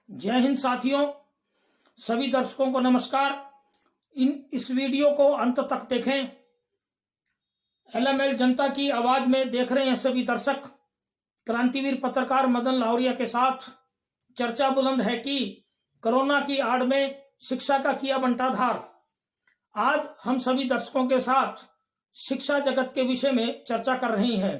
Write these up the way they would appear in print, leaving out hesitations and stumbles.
जय हिंद साथियों, सभी दर्शकों को नमस्कार। इस वीडियो को अंत तक देखें। एलएमएल जनता की आवाज में देख रहे हैं सभी दर्शक। क्रांतिवीर पत्रकार मदन लाहौरिया के साथ चर्चा बुलंद है कि कोरोना की आड़ में शिक्षा का किया बंटाधार। आज हम सभी दर्शकों के साथ शिक्षा जगत के विषय में चर्चा कर रहे हैं।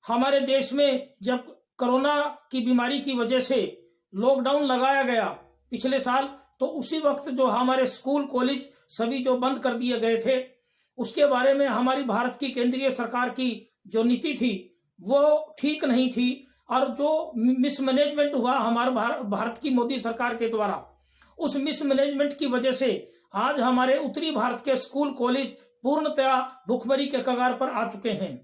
हमारे देश में जब कोरोना की बीमारी की वजह से लॉकडाउन लगाया गया पिछले साल, तो उसी वक्त जो हमारे स्कूल कॉलेज सभी जो बंद कर दिए गए थे, उसके बारे में हमारी भारत की केंद्रीय सरकार की जो नीति थी वो ठीक नहीं थी और जो मिसमैनेजमेंट हुआ हमारे भारत की मोदी सरकार के द्वारा, उस मिसमैनेजमेंट की वजह से आज हमारे उत्तरी भारत के स्कूल कॉलेज पूर्णतया भुखमरी के कगार पर आ चुके हैं।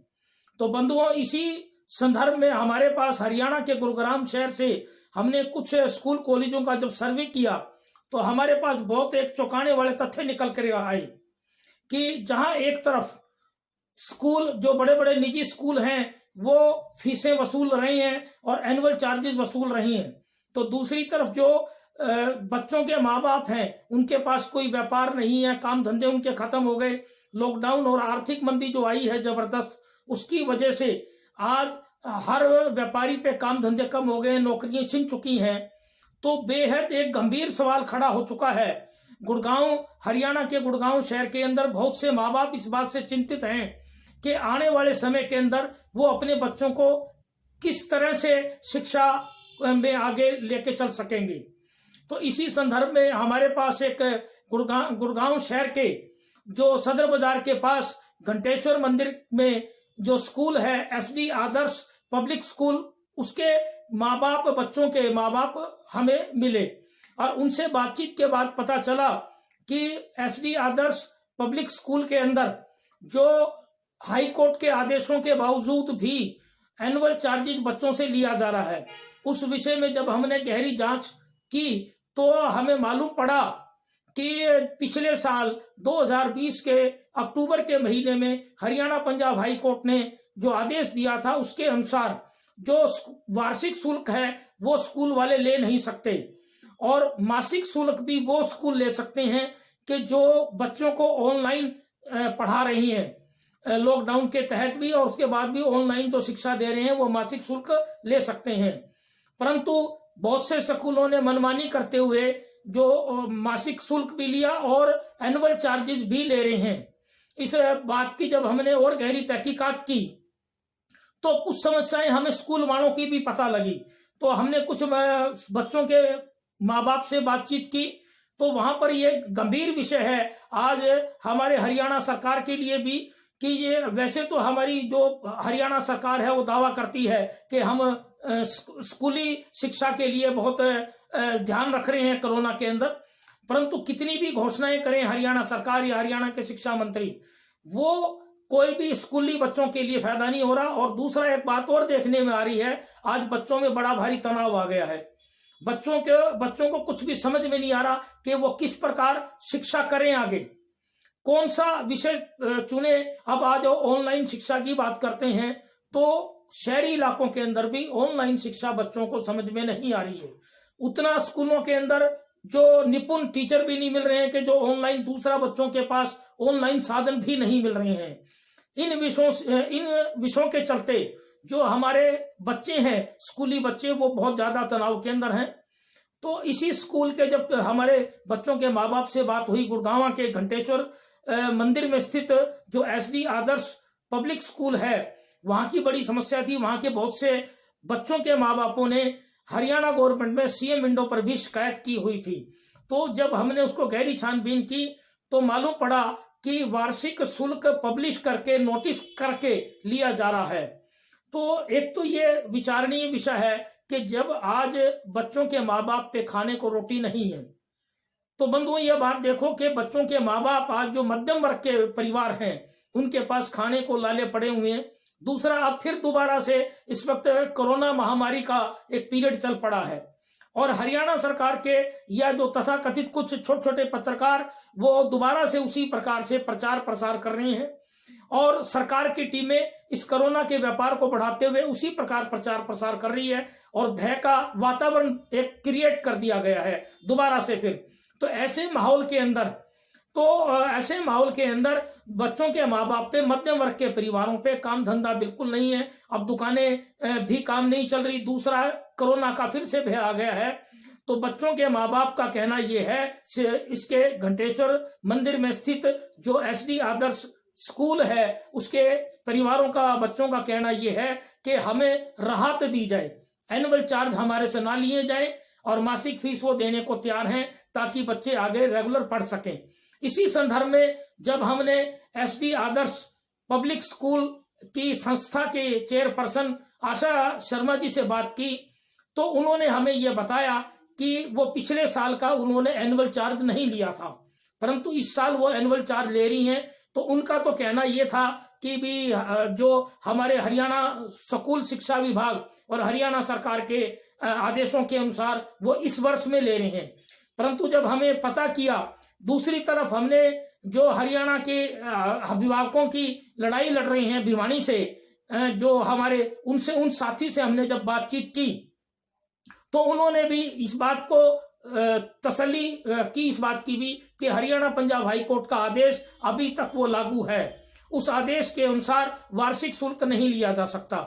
तो बंधुओं, इसी संदर्भ में हमारे पास हरियाणा के गुरुग्राम शहर से हमने कुछ स्कूल कॉलेजों का जब सर्वे किया तो हमारे पास बहुत एक चौंकाने वाले तथ्य निकल कर आए कि जहां एक तरफ स्कूल जो बड़े बड़े निजी स्कूल हैं वो फीसें वसूल रहे हैं और एनुअल चार्जेस वसूल रही हैं, तो दूसरी तरफ जो बच्चों के माँ बाप हैं उनके पास कोई व्यापार नहीं है, काम धंधे उनके खत्म हो गए। लॉकडाउन और आर्थिक मंदी जो आई है जबरदस्त, उसकी वजह से आज हर व्यापारी पे काम धंधे कम हो गए, नौकरियां छिन चुकी हैं। तो बेहद एक गंभीर सवाल खड़ा हो चुका है। गुड़गांव, हरियाणा के गुड़गांव शहर के अंदर बहुत से माँ बाप इस बात से चिंतित हैं कि आने वाले समय के अंदर वो अपने बच्चों को किस तरह से शिक्षा में आगे लेके चल सकेंगे। तो इसी संदर्भ में हमारे पास एक गुड़गांव शहर के जो सदर बाजार के पास घंटेश्वर मंदिर में जो स्कूल है एसडी आदर्श पब्लिक स्कूल, उसके माँ बाप, बच्चों के माँ बाप हमें मिले और उनसे बातचीत के बाद पता चला कि एसडी आदर्श पब्लिक स्कूल के अंदर जो हाई कोर्ट के आदेशों के बावजूद भी एनुअल चार्जेस बच्चों से लिया जा रहा है। उस विषय में जब हमने गहरी जांच की तो हमें मालूम पड़ा कि पिछले साल 2020 के अक्टूबर के महीने में हरियाणा पंजाब हाई कोर्ट ने जो आदेश दिया था उसके अनुसार जो वार्षिक शुल्क है वो स्कूल वाले ले नहीं सकते और मासिक शुल्क भी वो स्कूल ले सकते हैं कि जो बच्चों को ऑनलाइन पढ़ा रही हैं लॉकडाउन के तहत भी, और उसके बाद भी ऑनलाइन जो शिक्षा दे रहे हैं वो मासिक शुल्क ले सकते हैं। परंतु बहुत से स्कूलों ने मनमानी करते हुए जो मासिक शुल्क भी लिया और एनुअल चार्जेस भी ले रहे हैं। इस बात की जब हमने और गहरी तहकीकात की तो कुछ समस्याएं हमें स्कूल वालों की भी पता लगी। तो हमने कुछ बच्चों के माँ बाप से बातचीत की तो वहां पर ये गंभीर विषय है आज हमारे हरियाणा सरकार के लिए भी कि ये वैसे तो हमारी जो हरियाणा सरकार है वो दावा करती है कि हम स्कूली शिक्षा के लिए बहुत ध्यान रख रहे हैं कोरोना के अंदर, परंतु कितनी भी घोषणाएं करें हरियाणा सरकार या हरियाणा के शिक्षा मंत्री, वो कोई भी स्कूली बच्चों के लिए फायदा नहीं हो रहा। और दूसरा एक बात और देखने में आ रही है, आज बच्चों में बड़ा भारी तनाव आ गया है। बच्चों को कुछ भी समझ में नहीं आ रहा कि वो किस प्रकार शिक्षा करें, आगे कौन सा विषय चुने। अब आज ऑनलाइन शिक्षा की बात करते हैं तो शहरी इलाकों के अंदर भी ऑनलाइन शिक्षा बच्चों को समझ में नहीं आ रही है। उतना स्कूलों के अंदर जो निपुण टीचर भी नहीं मिल रहे हैं कि जो ऑनलाइन, दूसरा बच्चों के पास ऑनलाइन साधन भी नहीं मिल रहे हैं। इन विषयों के चलते जो हमारे बच्चे हैं, स्कूली बच्चे, वो बहुत ज्यादा तनाव के अंदर हैं। तो इसी स्कूल के जब हमारे बच्चों के माँ बाप से बात हुई, गुड़गांव के घंटेश्वर मंदिर में स्थित जो एसडी आदर्श पब्लिक स्कूल है, वहां की बड़ी समस्या थी। वहां के बहुत से बच्चों के माँ बापों ने हरियाणा गवर्नमेंट में सीएम विंडो पर भी शिकायत की हुई थी। तो जब हमने उसको गहरी छानबीन की तो मालूम पड़ा कि वार्षिक शुल्क पब्लिश करके, नोटिस करके लिया जा रहा है। तो एक तो ये विचारणीय विषय है कि जब आज बच्चों के माँ बाप पे खाने को रोटी नहीं है, तो बंधुओं ये बात देखो कि बच्चों के माँ बाप आज जो मध्यम वर्ग के परिवार हैं उनके पास खाने को लाले पड़े हुए हैं। दूसरा, अब फिर दोबारा से इस वक्त कोरोना महामारी का एक पीरियड चल पड़ा है और हरियाणा सरकार के या जो तथाकथित कुछ छोटे छोटे पत्रकार वो दोबारा से उसी प्रकार से प्रचार प्रसार कर रहे हैं और सरकार की टीमें इस कोरोना के व्यापार को बढ़ाते हुए उसी प्रकार प्रचार प्रसार कर रही है और भय का वातावरण एक क्रिएट कर दिया गया है दोबारा से फिर। तो ऐसे माहौल के अंदर बच्चों के माँ बाप पे, मध्यम वर्ग के परिवारों पे काम धंधा बिल्कुल नहीं है। अब दुकानें भी काम नहीं चल रही। दूसरा, कोरोना का फिर से भय आ गया है। तो बच्चों के माँ बाप का कहना यह है, इसके घंटेश्वर मंदिर में स्थित जो SD आदर्श स्कूल है उसके परिवारों का, बच्चों का कहना यह है कि हमें राहत दी जाए, एनुअल चार्ज हमारे से ना लिए जाए और मासिक फीस वो देने को तैयार हैं ताकि बच्चे आगे रेगुलर पढ़ सकें। इसी संदर्भ में जब हमने SD आदर्श पब्लिक स्कूल की संस्था के चेयरपर्सन आशा शर्मा जी से बात की तो उन्होंने हमें यह बताया कि वो पिछले साल का उन्होंने एनुअल चार्ज नहीं लिया था, परंतु इस साल वो एनुअल चार्ज ले रही हैं। तो उनका तो कहना ये था कि भी जो हमारे हरियाणा स्कूल शिक्षा विभाग और हरियाणा सरकार के आदेशों के अनुसार वो इस वर्ष में ले रहे हैं, परंतु जब हमें पता किया, दूसरी तरफ हमने जो हरियाणा के अभिभावकों की लड़ाई लड़ रहे हैं भिवानी से, जो हमारे उनसे, उन साथी से हमने जब बातचीत की तो उन्होंने भी इस बात को तसल्ली की, इस बात की भी कि हरियाणा पंजाब हाई कोर्ट का आदेश अभी तक वो लागू है, उस आदेश के अनुसार वार्षिक शुल्क नहीं लिया जा सकता।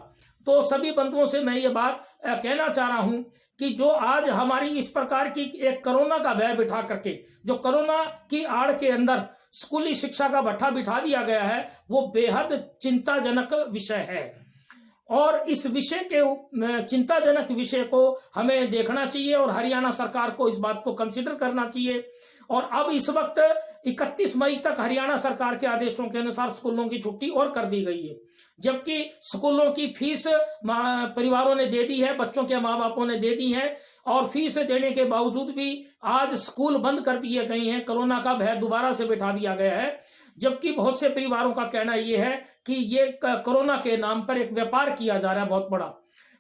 तो सभी बंधुओं से मैं ये बात कहना चाह रहा हूं कि जो आज हमारी इस प्रकार की एक कोरोना का भय बिठा करके, जो कोरोना की आड़ के अंदर स्कूली शिक्षा का भट्ठा बिठा दिया गया है, वो बेहद चिंताजनक विषय है और इस विषय के चिंताजनक विषय को हमें देखना चाहिए और हरियाणा सरकार को इस बात को कंसिडर करना चाहिए। और अब इस वक्त 31 मई तक हरियाणा सरकार के आदेशों के अनुसार स्कूलों की छुट्टी और कर दी गई है, जबकि स्कूलों की फीस परिवारों ने दे दी है, बच्चों के माँ बापों ने दे दी है और फीस देने के बावजूद भी आज स्कूल बंद कर दिए गए हैं। कोरोना का भय दोबारा से बिठा दिया गया है, जबकि बहुत से परिवारों का कहना यह है कि ये कोरोना के नाम पर एक व्यापार किया जा रहा है बहुत बड़ा।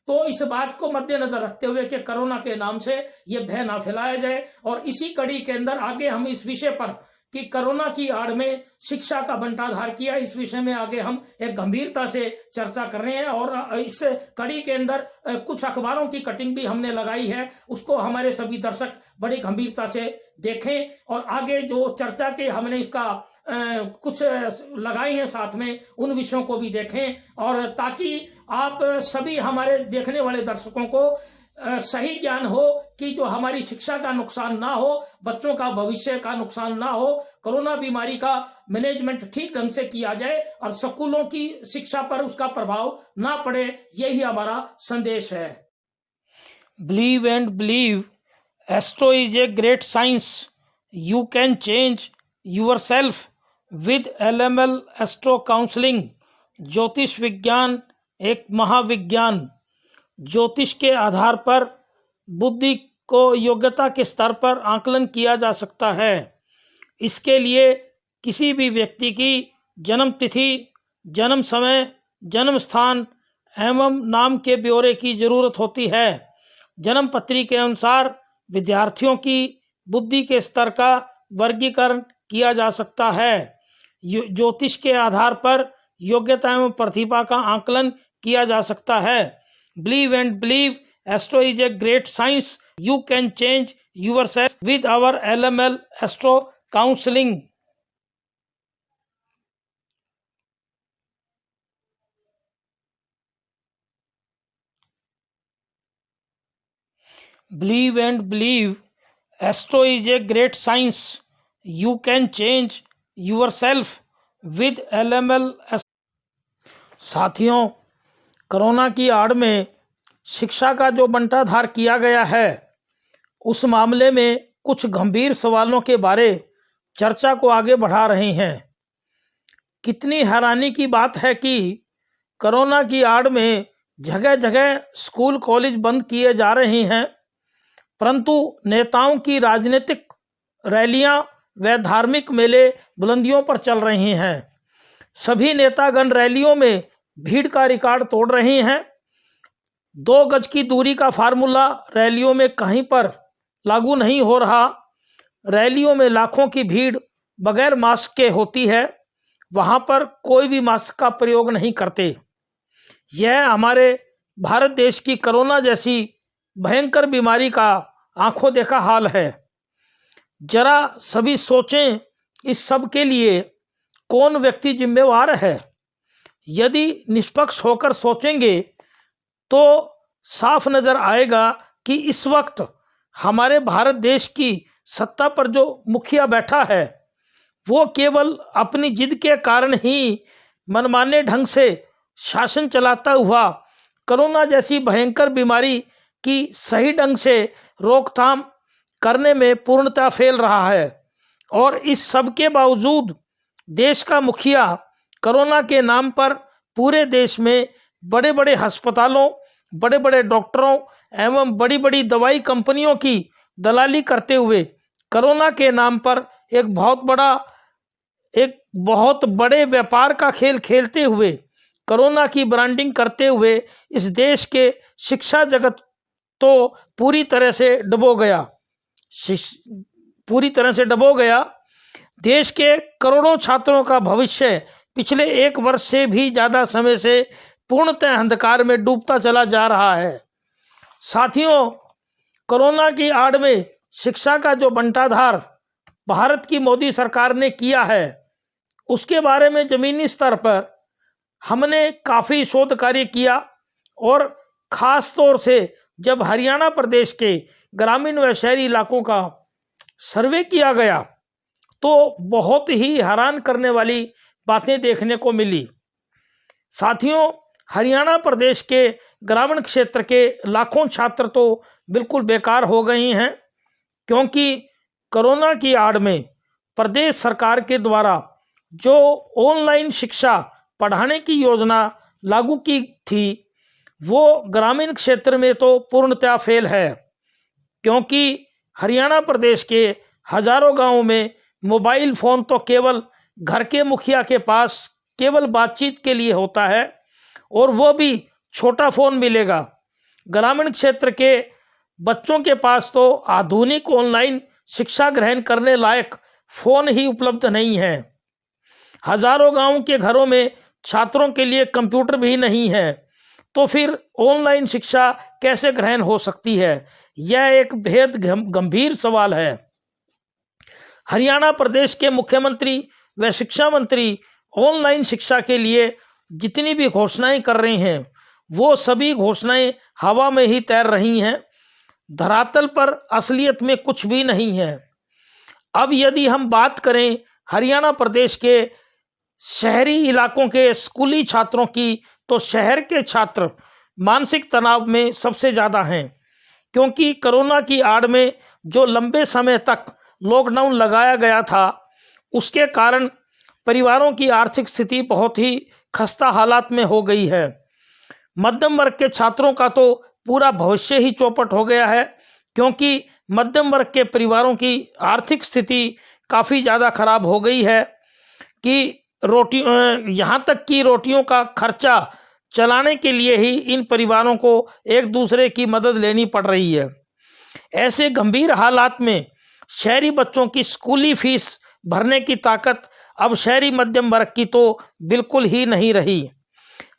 तो इस बात को मद्देनजर रखते हुए कि कोरोना के नाम से ये भय ना फैलाया जाए और इसी कड़ी के अंदर आगे हम इस विषय पर कि कोरोना की आड़ में शिक्षा का बंटाधार किया, इस विषय में आगे हम एक गंभीरता से चर्चा कर रहे हैं और इस कड़ी के अंदर कुछ अखबारों की कटिंग भी हमने लगाई है, उसको हमारे सभी दर्शक बड़ी गंभीरता से देखें और आगे जो चर्चा के हमने इसका कुछ लगाए हैं साथ में, उन विषयों को भी देखें और ताकि आप सभी हमारे देखने वाले दर्शकों को सही ज्ञान हो कि जो हमारी शिक्षा का नुकसान ना हो, बच्चों का भविष्य का नुकसान ना हो, कोरोना बीमारी का मैनेजमेंट ठीक ढंग से किया जाए और स्कूलों की शिक्षा पर उसका प्रभाव ना पड़े, यही हमारा संदेश है। Believe and believe, astro is a great science, you can change yourself with LML astro counselling. ज्योतिष विज्ञान एक महाविज्ञान। ज्योतिष के आधार पर बुद्धि को योग्यता के स्तर पर आकलन किया जा सकता है। इसके लिए किसी भी व्यक्ति की जन्म तिथि, जन्म समय, जन्म स्थान एवं नाम के ब्यौरे की जरूरत होती है। जन्म पत्री के अनुसार विद्यार्थियों की बुद्धि के स्तर का वर्गीकरण किया जा सकता है। ज्योतिष के आधार पर योग्यता एवं प्रतिभा का आकलन किया जा सकता है। Believe and believe, astro is a great science, you can change yourself with our LML astro counselling. Believe and believe, Astro is a great science. You can change yourself with LML. साथियों, corona की आड़ में शिक्षा का जो बंटाधार किया गया है, उस मामले में कुछ गंभीर सवालों के बारे चर्चा को आगे बढ़ा रहे हैं। कितनी हैरानी की बात है कि कोरोना की आड़ में जगह जगह स्कूल कॉलेज बंद किए जा रहे हैं, परंतु नेताओं की राजनीतिक रैलियां व धार्मिक मेले बुलंदियों पर चल रहे हैं। सभी नेतागण रैलियों में भीड़ का रिकॉर्ड तोड़ रहे हैं। 2 गज की दूरी का फार्मूला रैलियों में कहीं पर लागू नहीं हो रहा। रैलियों में लाखों की भीड़ बगैर मास्क के होती है, वहां पर कोई भी मास्क का प्रयोग नहीं करते। यह हमारे भारत देश की कोरोना जैसी भयंकर बीमारी का आंखों देखा हाल है। जरा सभी सोचें, इस सब के लिए कौन व्यक्ति जिम्मेवार है? यदि निष्पक्ष होकर सोचेंगे तो साफ नजर आएगा कि इस वक्त हमारे भारत देश की सत्ता पर जो मुखिया बैठा है वो केवल अपनी जिद के कारण ही मनमाने ढंग से शासन चलाता हुआ कोरोना जैसी भयंकर बीमारी की सही ढंग से रोकथाम करने में पूर्णतः फेल रहा है। और इस सब के बावजूद देश का मुखिया कोरोना के नाम पर पूरे देश में बड़े बड़े अस्पतालों, बड़े बड़े डॉक्टरों एवं बड़ी बड़ी दवाई कंपनियों की दलाली करते हुए कोरोना के नाम पर एक बहुत बड़े व्यापार का खेल खेलते हुए कोरोना की ब्रांडिंग करते हुए इस देश के शिक्षा जगत तो पूरी तरह से डुबो गया। देश के करोड़ों छात्रों का भविष्य पिछले 1 वर्ष से भी ज्यादा समय से पूर्णतः अंधकार में डूबता चला जा रहा है। साथियों, कोरोना की आड़ में शिक्षा का जो बंटाधार भारत की मोदी सरकार ने किया है उसके बारे में जमीनी स्तर पर हमने काफी शोध कार्य किया और खास तौर से जब हरियाणा प्रदेश के ग्रामीण व शहरी इलाकों का सर्वे किया गया तो बहुत ही हैरान करने वाली बातें देखने को मिली। साथियों, हरियाणा प्रदेश के ग्रामीण क्षेत्र के लाखों छात्र तो बिल्कुल बेकार हो गए हैं, क्योंकि कोरोना की आड़ में प्रदेश सरकार के द्वारा जो ऑनलाइन शिक्षा पढ़ाने की योजना लागू की थी वो ग्रामीण क्षेत्र में तो पूर्णतः फेल है, क्योंकि हरियाणा प्रदेश के हजारों गांवों में मोबाइल फोन तो केवल घर के मुखिया के पास केवल बातचीत के लिए होता है और वो भी छोटा फोन मिलेगा। ग्रामीण क्षेत्र के बच्चों के पास तो आधुनिक ऑनलाइन शिक्षा ग्रहण करने लायक फोन ही उपलब्ध नहीं है। हजारों गांवों के घरों में छात्रों के लिए कंप्यूटर भी नहीं है, तो फिर ऑनलाइन शिक्षा कैसे ग्रहण हो सकती है? यह एक बेहद गंभीर सवाल है। हरियाणा प्रदेश के मुख्यमंत्री व शिक्षा मंत्री ऑनलाइन शिक्षा के लिए जितनी भी घोषणाएं कर रहे हैं वो सभी घोषणाएं हवा में ही तैर रही हैं, धरातल पर असलियत में कुछ भी नहीं है। अब यदि हम बात करें हरियाणा प्रदेश के शहरी इलाकों के स्कूली छात्रों की, तो शहर के छात्र मानसिक तनाव में सबसे ज्यादा हैं, क्योंकि कोरोना की आड़ में जो लंबे समय तक लॉकडाउन लगाया गया था उसके कारण परिवारों की आर्थिक स्थिति बहुत ही खस्ता हालात में हो गई है। मध्यम वर्ग के छात्रों का तो पूरा भविष्य ही चौपट हो गया है, क्योंकि मध्यम वर्ग के परिवारों की आर्थिक स्थिति काफी ज्यादा खराब हो गई है कि यहाँ तक कि रोटियों का खर्चा चलाने के लिए ही इन परिवारों को एक दूसरे की मदद लेनी पड़ रही है। ऐसे गंभीर हालात में शहरी बच्चों की स्कूली फीस भरने की ताकत अब शहरी मध्यम वर्ग की तो बिल्कुल ही नहीं रही।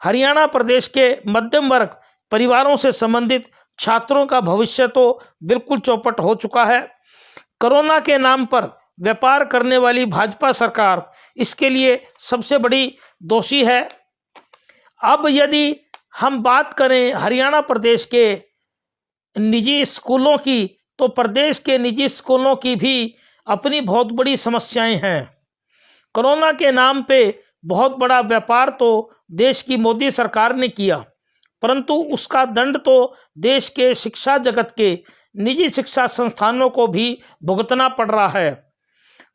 हरियाणा प्रदेश के मध्यम वर्ग परिवारों से संबंधित छात्रों का भविष्य तो बिल्कुल चौपट हो चुका है। कोरोना के नाम पर व्यापार करने वाली भाजपा सरकार इसके लिए सबसे बड़ी दोषी है। अब यदि हम बात करें हरियाणा प्रदेश के निजी स्कूलों की, तो प्रदेश के निजी स्कूलों की भी अपनी बहुत बड़ी समस्याएं हैं। कोरोना के नाम पे बहुत बड़ा व्यापार तो देश की मोदी सरकार ने किया, परंतु उसका दंड तो देश के शिक्षा जगत के निजी शिक्षा संस्थानों को भी भुगतना पड़ रहा है।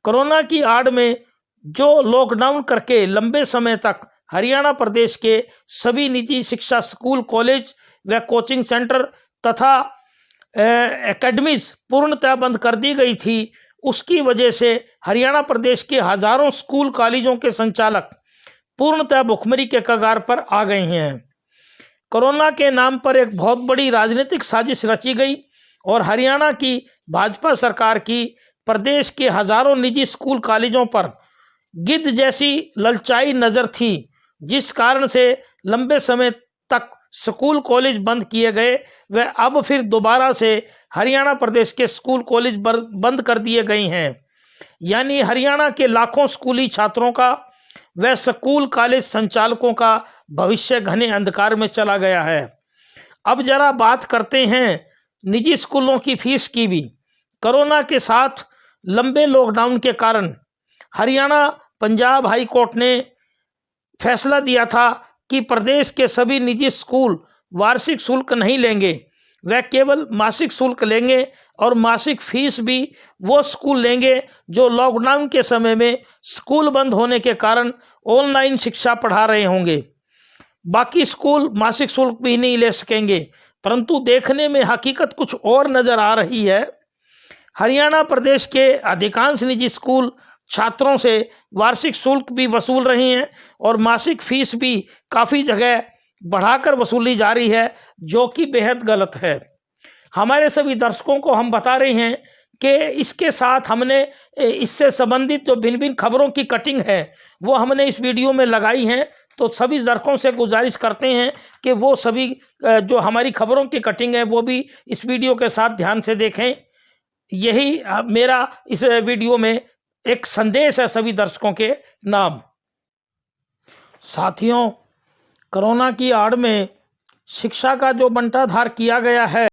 कोरोना की आड़ में जो लॉकडाउन करके लंबे समय तक हरियाणा प्रदेश के सभी निजी शिक्षा स्कूल, कॉलेज व कोचिंग सेंटर तथा एकेडमीज पूर्णतः बंद कर दी गई थी, उसकी वजह से हरियाणा प्रदेश के हजारों स्कूल कॉलेजों के संचालक पूर्णतः भुखमरी के कगार पर आ गए हैं। कोरोना के नाम पर एक बहुत बड़ी राजनीतिक साजिश रची गई और हरियाणा की भाजपा सरकार की प्रदेश के हजारों निजी स्कूल कॉलेजों पर गिद्ध जैसी ललचाई नजर थी, जिस कारण से लंबे समय तक स्कूल कॉलेज बंद किए गए, वे अब फिर दोबारा से हरियाणा प्रदेश के स्कूल कॉलेज बंद कर दिए गए हैं। यानी हरियाणा के लाखों स्कूली छात्रों का व स्कूल कॉलेज संचालकों का भविष्य घने अंधकार में चला गया है। अब जरा बात करते हैं निजी स्कूलों की फीस की भी। कोरोना के साथ लंबे लॉकडाउन के कारण हरियाणा पंजाब हाई कोर्ट ने फैसला दिया था कि प्रदेश के सभी निजी स्कूल वार्षिक शुल्क नहीं लेंगे, वह केवल मासिक शुल्क लेंगे और मासिक फीस भी वो स्कूल लेंगे जो लॉकडाउन के समय में स्कूल बंद होने के कारण ऑनलाइन शिक्षा पढ़ा रहे होंगे। बाकी स्कूल मासिक शुल्क भी नहीं ले सकेंगे। परंतु देखने में हकीकत कुछ और नजर आ रही है। हरियाणा प्रदेश के अधिकांश निजी स्कूल छात्रों से वार्षिक शुल्क भी वसूल रहे हैं और मासिक फीस भी काफ़ी जगह बढ़ाकर वसूली जा रही है, जो कि बेहद गलत है। हमारे सभी दर्शकों को हम बता रहे हैं कि इसके साथ हमने इससे संबंधित जो भिन्न भिन्न खबरों की कटिंग है वो हमने इस वीडियो में लगाई हैं। तो सभी दर्शकों से गुजारिश करते हैं कि वो सभी जो हमारी खबरों की कटिंग है वो भी इस वीडियो के साथ ध्यान से देखें। यही मेरा इस वीडियो में एक संदेश है सभी दर्शकों के नाम। साथियों, कोरोना की आड़ में शिक्षा का जो बंटाधार किया गया है